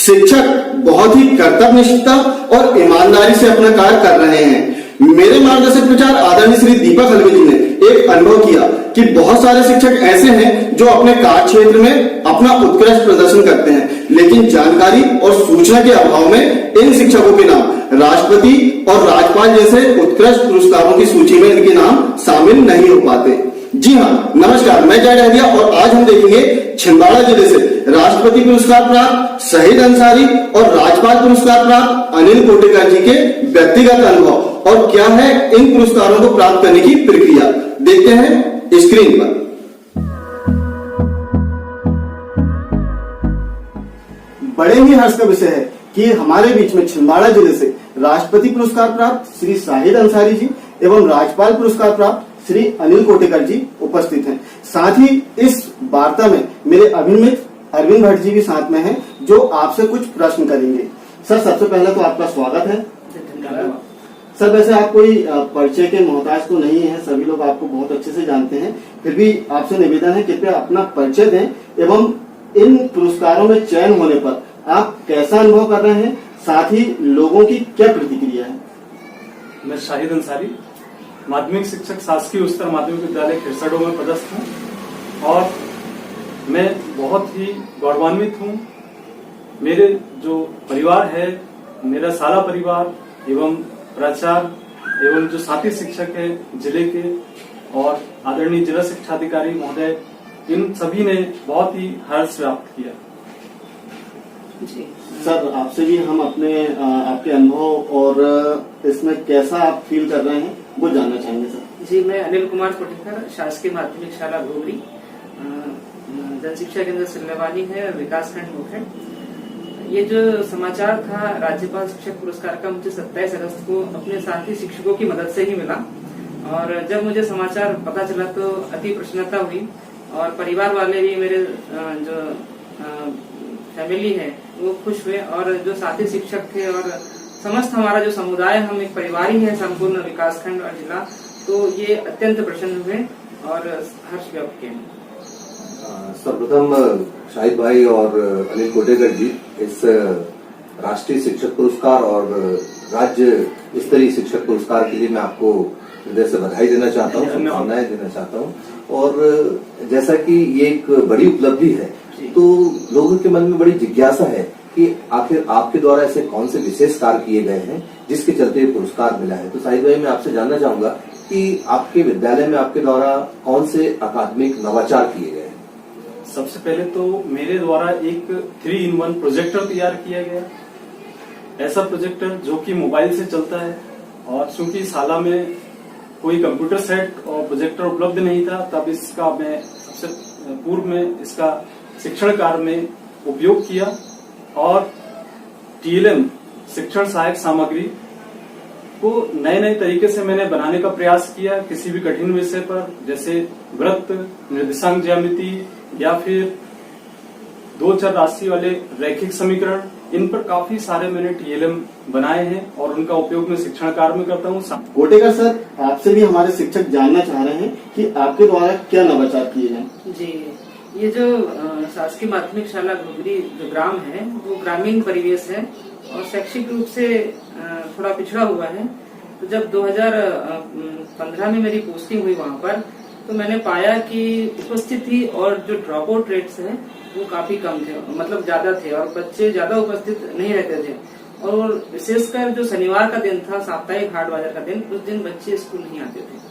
शिक्षक बहुत ही कर्तव्यनिष्ठता और ईमानदारी से अपना कार्य कर रहे हैं। मेरे मार्गदर्शक प्रचार आदरणीय श्री दीपक हलवे जी ने एक अनुभव किया कि बहुत सारे शिक्षक ऐसे हैं जो अपने कार्य क्षेत्र में अपना उत्कृष्ट प्रदर्शन करते हैं, लेकिन जानकारी और सूचना के अभाव में इन शिक्षकों के नाम राष्ट्रपति और राज्यपाल जैसे उत्कृष्ट पुरस्कारों की सूची में इनके नाम शामिल नहीं हो पाते। जी हाँ, नमस्कार, मैं जय डहरिया और आज हम देखेंगे छिंदवाड़ा जिले से राष्ट्रपति पुरस्कार प्राप्त शहीद अंसारी और राज्यपाल पुरस्कार प्राप्त अनिल कोटेकर जी के व्यक्तिगत अनुभव और क्या है इन पुरस्कारों को प्राप्त करने की प्रक्रिया। देखते हैं स्क्रीन पर। बड़े ही हर्ष का विषय है कि हमारे बीच में छिंदवाड़ा जिले से राष्ट्रपति पुरस्कार प्राप्त श्री शाहिद अंसारी जी एवं राज्यपाल पुरस्कार प्राप्त श्री अनिल कोटेकर जी उपस्थित हैं। साथ ही इस वार्ता में मेरे अभिमित्र अरविंद भट्ट जी भी साथ में हैं जो आपसे कुछ प्रश्न करेंगे। सर, सबसे पहले तो आपका स्वागत है। सर, वैसे आप कोई परिचय के मोहताज तो नहीं है, सभी लोग आपको बहुत अच्छे से जानते हैं, फिर भी आपसे निवेदन है कृपया अपना परिचय दें एवं इन पुरस्कारों में चयन होने पर आप कैसा अनुभव कर रहे हैं, साथ ही लोगों की क्या प्रतिक्रिया है। मैं शाहिद अंसारी, माध्यमिक शिक्षक शासकीय उच्चतर माध्यमिक विद्यालय खिरसडो में पदस्थ हूँ और मैं बहुत ही गौरवान्वित हूँ। मेरे जो परिवार है, मेरा सारा परिवार एवं प्राचार्य एवं जो साथी शिक्षक है जिले के और आदरणीय जिला शिक्षा अधिकारी महोदय, इन सभी ने बहुत ही हर्ष व्यक्त किया। सर, आपसे भी हम अपने आपके अनुभव और इसमें कैसा आप फील कर रहे हैं वो जानना चाहेंगे। सर जी, मैं अनिल कुमार कोटेकर, शासकीय माध्यमिक शाला भोगरी, जन शिक्षा केंद्र सिल्लेवाली है, विकास खंड मुखेड़। ये जो समाचार था राज्यपाल शिक्षक पुरस्कार का, मुझे 27 अगस्त को अपने साथी शिक्षकों की मदद से ही मिला और जब मुझे समाचार पता चला तो अति प्रसन्नता हुई और परिवार वाले भी, मेरे जो फैमिली है वो खुश हुए और जो साथी शिक्षक थे और समस्त हमारा जो समुदाय, हम एक परिवार ही है संपूर्ण विकास खंड और जिला, तो ये अत्यंत प्रसन्न हुए और हर्ष व्यक्त किए। सर्वप्रथम शाहिद भाई और अनिल कोटेकर जी, इस राष्ट्रीय शिक्षक पुरस्कार और राज्य स्तरीय शिक्षक पुरस्कार के लिए मैं आपको हृदय से बधाई देना चाहता हूँ, शुभकामनाएं देना चाहता हूँ। और जैसा कि ये एक बड़ी उपलब्धि है तो लोगों के मन में बड़ी जिज्ञासा है कि आखिर आपके द्वारा ऐसे कौन से विशेष कार्य किए गए हैं जिसके चलते ये पुरस्कार मिला है। तो शाहिद भाई, मैं आपसे जानना चाहूंगा कि आपके विद्यालय में आपके द्वारा कौन से अकादमिक नवाचार किए गए हैं। सबसे पहले तो मेरे द्वारा एक 3-in-1 प्रोजेक्टर तैयार किया गया। ऐसा प्रोजेक्टर जो कि मोबाइल से चलता है और चूंकि शाला में कोई कंप्यूटर सेट और प्रोजेक्टर उपलब्ध नहीं था, तब इसका मैं सबसे पूर्व में इसका शिक्षण कार्य में उपयोग किया और TLM शिक्षण सहायक सामग्री को नए नए तरीके से मैंने बनाने का प्रयास किया। किसी भी कठिन विषय पर, जैसे वृत्त, निर्देशांक ज्यामिति या फिर 2 चर राशि वाले रैखिक समीकरण, इन पर काफी सारे मैंने TLM बनाए हैं और उनका उपयोग मैं शिक्षण कार्य में करता हूँ। कोटेकर सर, आपसे भी हमारे शिक्षक जानना चाह रहे हैं कि आपके द्वारा क्या नवाचार किए हैं। जी, ये जो शासकीय माध्यमिक शाला भोगरी जो ग्राम है वो ग्रामीण परिवेश है और शैक्षिक रूप से थोड़ा पिछड़ा हुआ है। तो जब 2015 में मेरी पोस्टिंग हुई वहाँ पर, तो मैंने पाया कि उपस्थिति और जो ड्रॉप आउट रेट्स है वो काफी कम थे, मतलब ज्यादा थे और बच्चे ज्यादा उपस्थित नहीं रहते थे। और विशेषकर जो शनिवार का दिन था, साप्ताहिक हाट बाजार का दिन, उस दिन बच्चे स्कूल नहीं आते थे।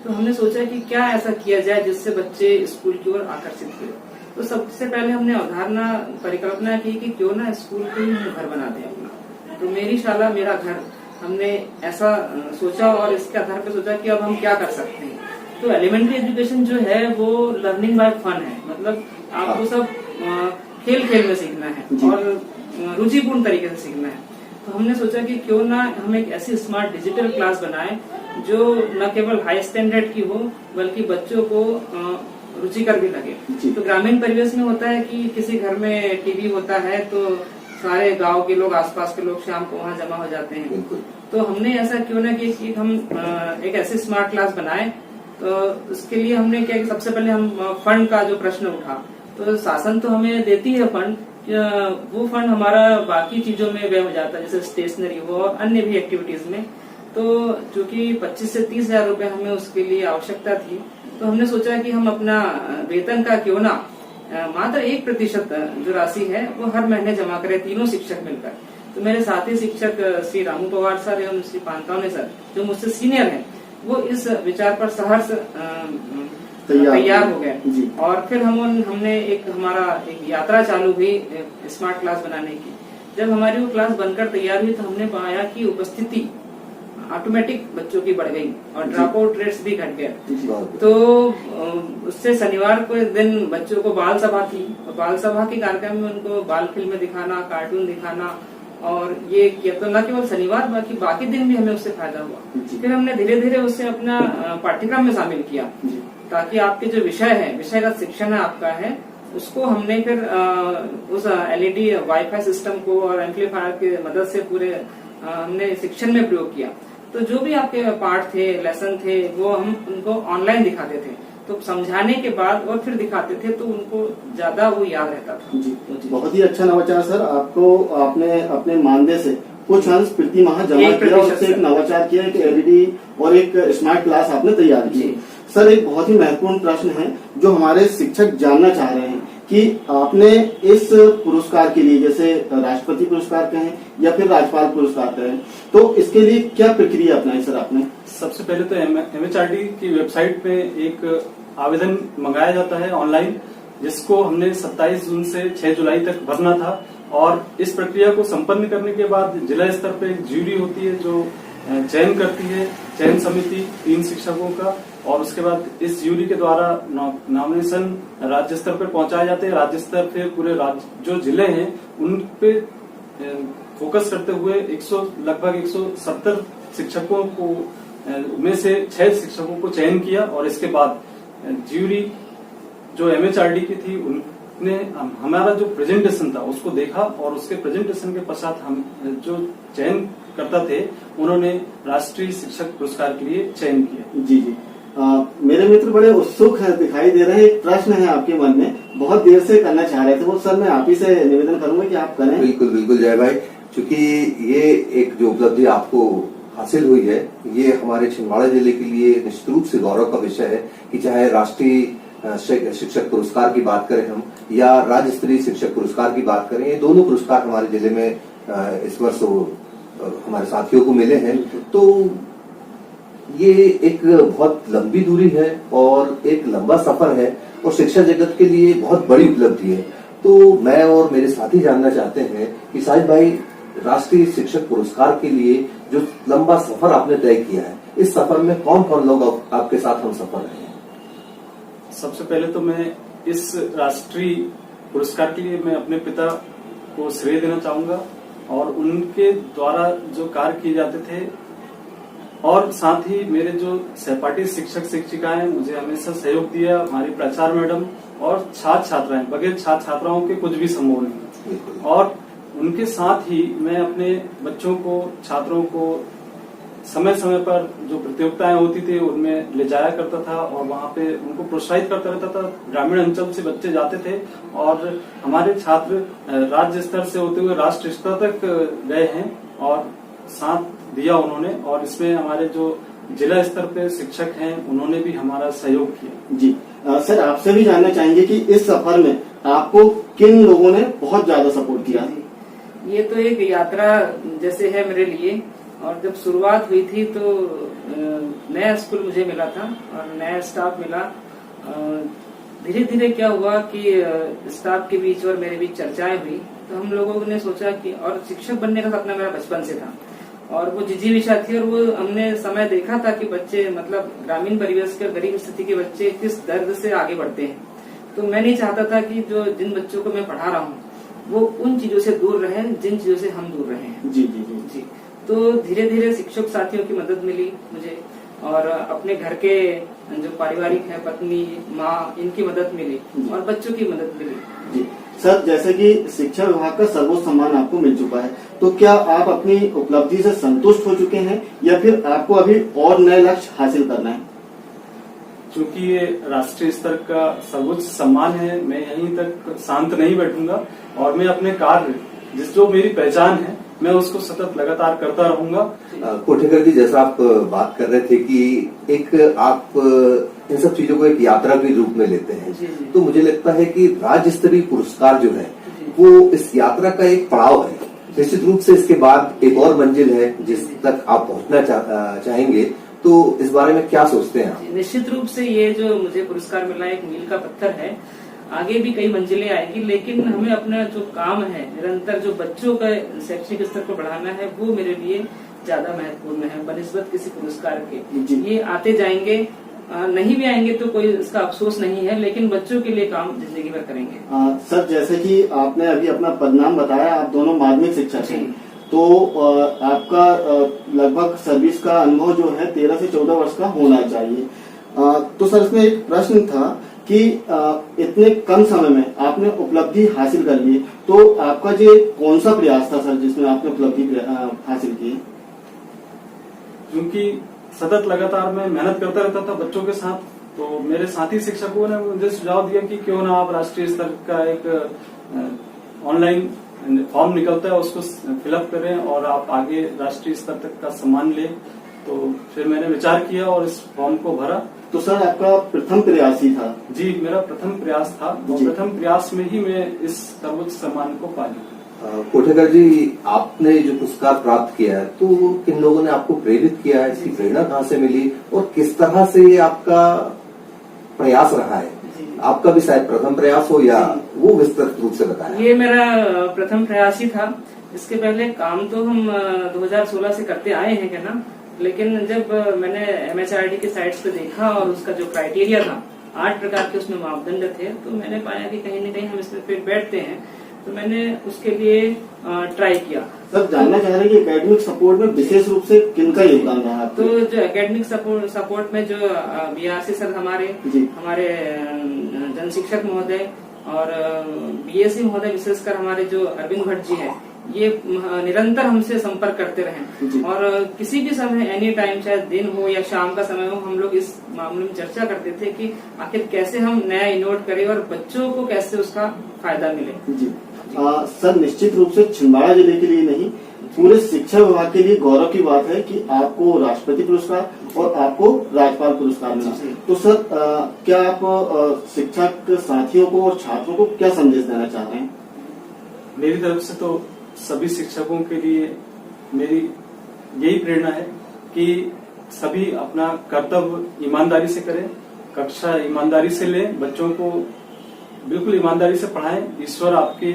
तो हमने सोचा कि क्या ऐसा किया जाए जिससे बच्चे स्कूल की ओर आकर्षित हुए। तो सबसे पहले हमने अवधारणा परिकल्पना की कि क्यों ना स्कूल को ही घर बना दें अपना। तो मेरी शाला मेरा घर, हमने ऐसा सोचा और इसके आधार पर सोचा कि अब हम क्या कर सकते हैं। तो एलिमेंट्री एजुकेशन जो है वो लर्निंग बाय फन है, मतलब आपको सब खेल खेल में सीखना है और रुचिपूर्ण तरीके से सीखना है। तो हमने सोचा कि क्यों ना हम एक ऐसी स्मार्ट डिजिटल क्लास बनाएं जो न केवल हाई स्टैंडर्ड की हो बल्कि बच्चों को रुचिकर भी लगे। तो ग्रामीण परिवेश में होता है कि किसी घर में टीवी होता है तो सारे गांव के लोग, आसपास के लोग शाम को वहां जमा हो जाते हैं। तो हमने ऐसा क्यों ना कि हम एक ऐसी स्मार्ट क्लास बनाए। तो उसके लिए हमने क्या, सबसे पहले हम फंड का जो प्रश्न उठा, तो शासन तो हमें देती है फंड, वो फंड हमारा बाकी चीजों में व्यय हो जाता है, जैसे स्टेशनरी हो और अन्य भी एक्टिविटीज में। तो चूंकि 25 से 30 हजार रुपए हमें उसके लिए आवश्यकता थी, तो हमने सोचा कि हम अपना वेतन का क्यों ना मात्र 1% जो राशि है वो हर महीने जमा करें, तीनों शिक्षक मिलकर। तो मेरे साथी शिक्षक श्री रामू पवार सर एवं श्री पांतावने सर जो मुझसे सीनियर हैं, वो इस विचार पर सहर्ष तैयार हो गए। और फिर हमने हमारा एक यात्रा चालू हुई स्मार्ट क्लास बनाने की। जब हमारी वो क्लास बनकर तैयार हुई तो हमने पाया कि उपस्थिति ऑटोमेटिक बच्चों की बढ़ गई और ड्रॉप आउट रेट्स भी घट गए। तो उससे शनिवार को एक दिन बच्चों को बाल सभा थी, और बाल सभा के कार्यक्रम में उनको बाल फिल्में दिखाना, कार्टून दिखाना, और ये किया। तो न केवल शनिवार बाकी दिन भी हमें उससे फायदा हुआ। फिर हमने धीरे धीरे उससे अपना पाठ्यक्रम में शामिल किया, ताकि आपके जो विषय है, विषयगत शिक्षण आपका है, उसको हमने फिर उस एलईडी वाईफाई सिस्टम को और एम्पलीफायर की मदद से पूरे हमने शिक्षण में प्रयोग किया। तो जो भी आपके पाठ थे, लेसन थे, वो हम उनको ऑनलाइन दिखाते थे। तो समझाने के बाद और फिर दिखाते थे, तो उनको ज्यादा वो याद रहता था। जी, बहुत ही अच्छा नवाचार सर। आपने अपने मानदेय से कुछ अंश प्रति माह जमा किया और उससे एक नवाचार किया, एक एलईडी और एक स्मार्ट क्लास आपने तैयार की। सर, एक बहुत ही महत्वपूर्ण प्रश्न है जो हमारे शिक्षक जानना चाह रहे हैं कि आपने इस पुरस्कार के लिए, जैसे राष्ट्रपति पुरस्कार कहें या फिर राज्यपाल पुरस्कार कहें, तो इसके लिए क्या प्रक्रिया अपनाई सर आपने? सबसे पहले तो एमएचआरडी की वेबसाइट पे एक आवेदन मंगाया जाता है ऑनलाइन, जिसको हमने 27 जून से 6 जुलाई तक भरना था। और इस प्रक्रिया को संपन्न करने के बाद जिला स्तर पे एक ज्यूरी होती है जो चयन करती है, चयन समिति 3 शिक्षकों का, और उसके बाद इस ज्यूरी के द्वारा नॉमिनेशन राज्य स्तर पर पहुंचाए जाते हैं। राज्य स्तर पे पूरे राज्य जो जिले हैं उन पे फोकस करते हुए लगभग 170 शिक्षकों को में से 6 शिक्षकों को चयन किया, और इसके बाद ज्यूरी जो एमएचआरडी की थी उनने हमारा जो प्रेजेंटेशन था उसको देखा, और उसके प्रेजेंटेशन के पश्चात हम जो चयन करता थे उन्होंने राष्ट्रीय शिक्षक पुरस्कार के लिए चयन किया। जी जी, मेरे मित्र बड़े उत्सुक है, दिखाई दे रहे हैं। एक प्रश्न है आपके मन में, बहुत देर से करना चाह रहे थे, वो सर मैं आप ही से निवेदन करूंगा कि आप करें। बिल्कुल बिल्कुल जय भाई, क्योंकि ये एक जो उपलब्धि आपको हासिल हुई है, ये हमारे छिंदवाड़ा जिले के लिए निश्चित रूप से गौरव का विषय है कि चाहे राष्ट्रीय शिक्षक पुरस्कार की बात करें हम या राज्य स्तरीय शिक्षक पुरस्कार की बात करें, ये दोनों पुरस्कार हमारे जिले में इस वर्ष हमारे साथियों को मिले हैं। तो ये एक बहुत लंबी दूरी है और एक लंबा सफर है, और शिक्षा जगत के लिए बहुत बड़ी उपलब्धि है। तो मैं और मेरे साथी जानना चाहते हैं कि साहिद भाई, राष्ट्रीय शिक्षक पुरस्कार के लिए जो लंबा सफर आपने तय किया है, इस सफर में कौन कौन लोग आपके साथ हम सफर रहे हैं? सबसे पहले तो मैं इस राष्ट्रीय पुरस्कार के लिए मैं अपने पिता को श्रेय देना चाहूंगा, और उनके द्वारा जो कार्य किए जाते थे, और साथ ही मेरे जो सहपाठी शिक्षक शिक्षिकाएं मुझे हमेशा सहयोग दिया, हमारी प्राचार्य मैडम और छात्र छात्राएं, बगैर छात्र छात्राओं के कुछ भी संभव नहीं। और उनके साथ ही मैं अपने बच्चों को, छात्रों को समय समय पर जो प्रतियोगिताएं होती थी उनमें ले जाया करता था, और वहां पे उनको प्रोत्साहित करता रहता था। ग्रामीण अंचल से बच्चे जाते थे, और हमारे छात्र राज्य स्तर से होते हुए राष्ट्रीय स्तर तक गए हैं और साथ दिया उन्होंने। और इसमें हमारे जो जिला स्तर पे शिक्षक हैं उन्होंने भी हमारा सहयोग किया। जी सर, आपसे भी जानना चाहेंगे कि इस सफर में आपको किन लोगों ने बहुत ज्यादा सपोर्ट किया? ये तो एक यात्रा जैसे है मेरे लिए, और जब शुरुआत हुई थी तो नया स्कूल मुझे मिला था और नया स्टाफ मिला। धीरे धीरे क्या हुआ कि स्टाफ के बीच और मेरे बीच चर्चाएं हुई, तो हम लोगों ने सोचा कि, और शिक्षक बनने का सपना मेरा बचपन से था और वो जिजीविषा थी, और वो हमने समय देखा था कि बच्चे मतलब ग्रामीण परिवेश के, गरीब स्थिति के बच्चे किस दर्द से आगे बढ़ते हैं। तो मैं नहीं चाहता था कि जो जिन बच्चों को मैं पढ़ा रहा हूँ वो उन चीजों से दूर रहे जिन चीजों से हम दूर रहे हैं। जी जी जी जी। तो धीरे धीरे शिक्षक साथियों की मदद मिली मुझे, और अपने घर के जो पारिवारिक है, पत्नी, माँ, इनकी मदद मिली और बच्चों की मदद मिली। जी सर, जैसे कि शिक्षा विभाग का सर्वोच्च सम्मान आपको मिल चुका है, तो क्या आप अपनी उपलब्धि से संतुष्ट हो चुके हैं या फिर आपको अभी और नए लक्ष्य हासिल करना है? चूंकि ये राष्ट्रीय स्तर का सर्वोच्च सम्मान है, मैं यहीं तक शांत नहीं बैठूंगा और मैं अपने कार्य जो मेरी पहचान है मैं उसको सतत लगातार करता रहूंगा। कोठेकर जी, जैसा आप बात कर रहे थे कि एक आप इन सब चीजों को एक यात्रा के रूप में लेते हैं, तो मुझे लगता है कि राज्य स्तरीय पुरस्कार जो है वो इस यात्रा का एक पड़ाव है। निश्चित रूप से इसके बाद एक और मंजिल है जिस तक आप पहुंचना चाहेंगे, तो इस बारे में क्या सोचते हैं आप? निश्चित रूप से ये जो मुझे पुरस्कार मिला एक मील का पत्थर है। आगे भी कई मंजिलें आएगी, लेकिन हमें अपना जो काम है निरंतर जो बच्चों का शैक्षणिक स्तर को बढ़ाना है वो मेरे लिए ज्यादा महत्वपूर्ण है बनिस्बत किसी पुरस्कार के। ये आते जाएंगे, नहीं भी आएंगे तो कोई इसका अफसोस नहीं है, लेकिन बच्चों के लिए काम जिंदगी भर करेंगे। सर, जैसे कि आपने अभी अपना पदनाम बताया, आप दोनों माध्यमिक शिक्षक हैं, तो आपका लगभग सर्विस का अनुभव जो है 13 से 14 वर्ष का होना चाहिए। तो सर, इसमें एक प्रश्न था कि इतने कम समय में आपने उपलब्धि हासिल कर ली, तो आपका जो कौन सा प्रयास था सर जिसमें आपने उपलब्धि हासिल की? क्योंकि सतत लगातार मैं मेहनत करता रहता था बच्चों के साथ, तो मेरे साथी शिक्षकों ने मुझे सुझाव दिया कि क्यों ना आप राष्ट्रीय स्तर का एक ऑनलाइन फॉर्म निकलता है उसको फिलअप करें और आप आगे राष्ट्रीय स्तर तक का सम्मान लें। तो फिर मैंने विचार किया और इस फॉर्म को भरा। तो सर, आपका प्रथम प्रयास ही था? जी, मेरा प्रथम प्रयास था। प्रथम प्रयास में ही मैं इस सर्वोच्च सम्मान को पा लिया। कोठेकर जी, आपने जो पुरस्कार प्राप्त किया है तो किन लोगों ने आपको प्रेरित किया है, इसकी प्रेरणा कहाँ से मिली और किस तरह से ये आपका प्रयास रहा है? आपका भी शायद प्रथम प्रयास हो या वो विस्तृत रूप से बताएं। ये मेरा प्रथम प्रयास ही था। इसके पहले काम तो हम 2016 से करते आए हैं क्या ना, लेकिन जब मैंने MHRD की साइट्स पे देखा और उसका जो क्राइटेरिया था 8 प्रकार के उसमें मापदंड थे, तो मैंने पाया कि कहीं न कहीं हम इसमें फिर बैठते हैं, तो मैंने उसके लिए ट्राई किया। सर, जानना चाह रहे हैं कि एकेडमिक सपोर्ट में विशेष रूप से किनका योगदान रहा? तो जो एकेडमिक सपोर्ट में जो BRC सर हमारे जन शिक्षक महोदय और BSc महोदय, विशेषकर हमारे जो अरविंद भट्ट जी हैं, ये निरंतर हमसे संपर्क करते रहे और किसी भी समय एनी टाइम, चाहे दिन हो या शाम का समय हो, हम लोग इस मामले में चर्चा करते थे कि आखिर कैसे हम नया इनोवेट करें और बच्चों को कैसे उसका फायदा मिले। जी सर, निश्चित रूप से छिंदवाड़ा जिले के लिए नहीं, पूरे शिक्षा विभाग के लिए गौरव की बात है कि आपको राष्ट्रपति पुरस्कार और आपको राज्यपाल पुरस्कार मिला। तो सर, क्या आप शिक्षक साथियों को और छात्रों को क्या संदेश देना चाह रहे हैं? मेरी तरफ से तो सभी शिक्षकों के लिए मेरी यही प्रेरणा है कि सभी अपना कर्तव्य ईमानदारी से करें, कक्षा ईमानदारी से लें, बच्चों को बिल्कुल ईमानदारी से पढ़ाएं। ईश्वर आपके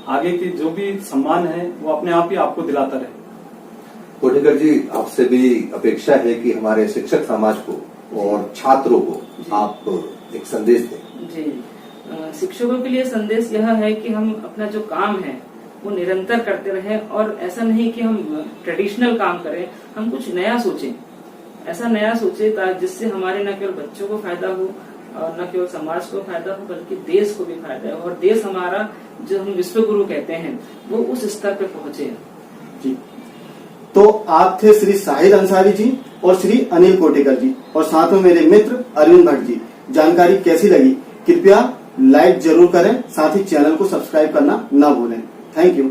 आगे की जो भी सम्मान है वो अपने आप ही आपको दिलाता रहे। कोठेकर जी, आपसे भी अपेक्षा है कि हमारे शिक्षक समाज को और छात्रों को आप एक संदेश दें। जी, शिक्षकों के लिए संदेश यह है कि हम अपना जो काम है वो निरंतर करते रहें और ऐसा नहीं कि हम ट्रेडिशनल काम करें, हम कुछ नया सोचें। ऐसा नया सोचें जिससे हमारे न केवल बच्चों को फायदा हो और न केवल समाज को फायदा हो, बल्कि देश को भी फायदा हो और देश हमारा जो हम विश्व गुरु कहते हैं वो उस स्तर पे पहुंचे। जी, तो आप थे श्री शाहिद अंसारी जी और श्री अनिल कोटेकर जी और साथ में मेरे मित्र अरविंद भट्ट जी। जानकारी कैसी लगी कृपया लाइक जरूर करें, साथ ही चैनल को सब्सक्राइब करना ना भूलें। Thank you.